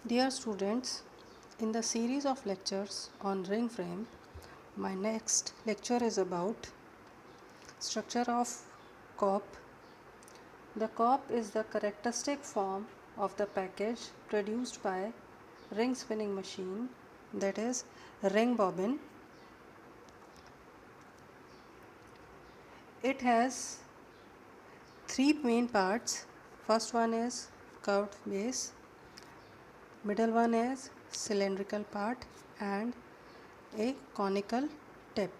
Dear students, in the series of lectures on ring frame, my next lecture is about structure of COP. The COP is the characteristic form of the package produced by ring spinning machine, that is ring bobbin. It has three main parts. First one is curved base, middle one is cylindrical part, and a conical tip.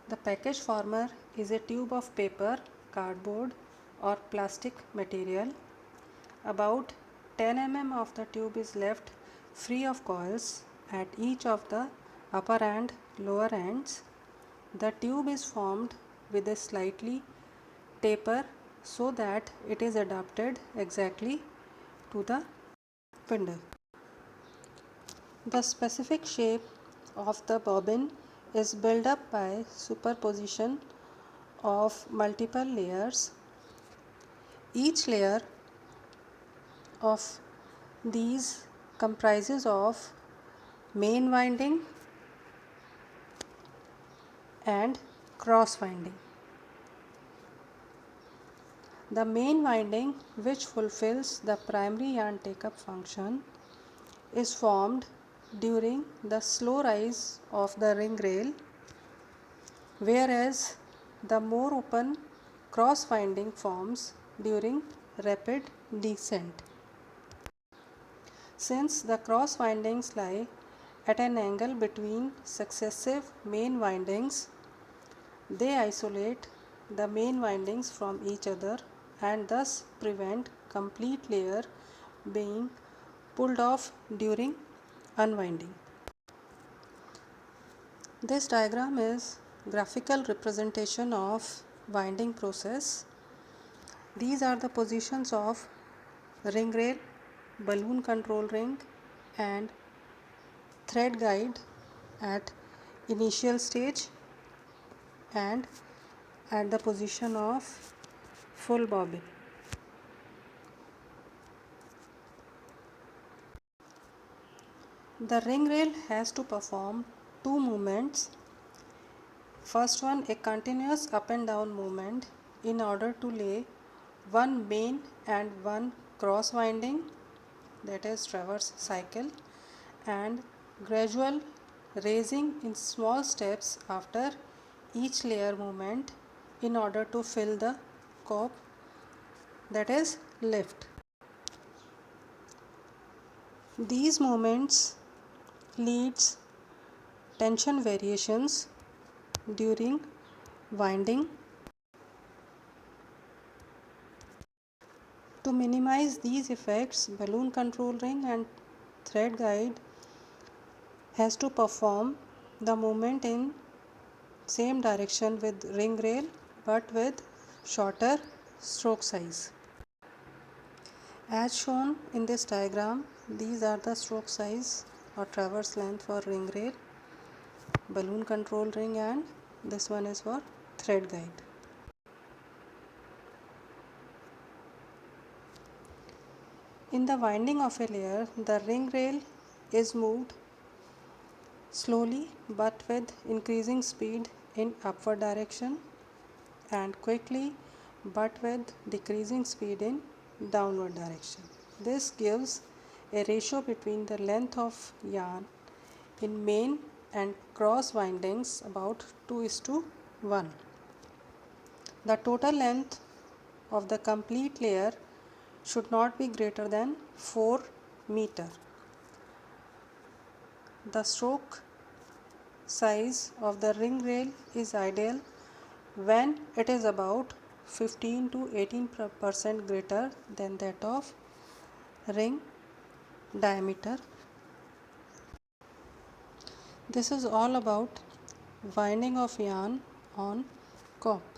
The package former is a tube of paper, cardboard or plastic material. About 10 mm of the tube is left free of coils at each of the upper and lower ends. The tube is formed with a slightly taper so that it is adapted exactly to the spindle. The specific shape of the bobbin is built up by superposition of multiple layers. Each layer of these comprises of main winding and cross winding. The main winding, which fulfills the primary yarn take-up function, is formed during the slow rise of the ring rail, whereas the more open cross winding forms during rapid descent. Since the cross windings lie at an angle between successive main windings, they isolate the main windings from each other and thus prevent complete layer being pulled off during unwinding. This diagram is graphical representation of winding process. These are the positions of ring rail, balloon control ring and thread guide at initial stage and at the position of full bobbin. The ring rail has to perform two movements. First one, a continuous up and down movement in order to lay one main and one cross winding, that is traverse cycle, and gradual raising in small steps after each layer movement in order to fill the COP, that is lift. These movements leads tension variations during winding. To minimize these effects, balloon control ring and thread guide has to perform the movement in same direction with ring rail but with shorter stroke size. As shown in this diagram, these are the stroke size or traverse length for ring rail, balloon control ring, and this one is for thread guide. In the winding of a layer, the ring rail is moved slowly but with increasing speed in upward direction and quickly but with decreasing speed in downward direction. This gives a ratio between the length of yarn in main and cross windings about 2:1. The total length of the complete layer should not be greater than 4 meter. The stroke size of the ring rail is ideal when it is about 15 to 18% greater than that of ring diameter. This is all about winding of yarn on COP.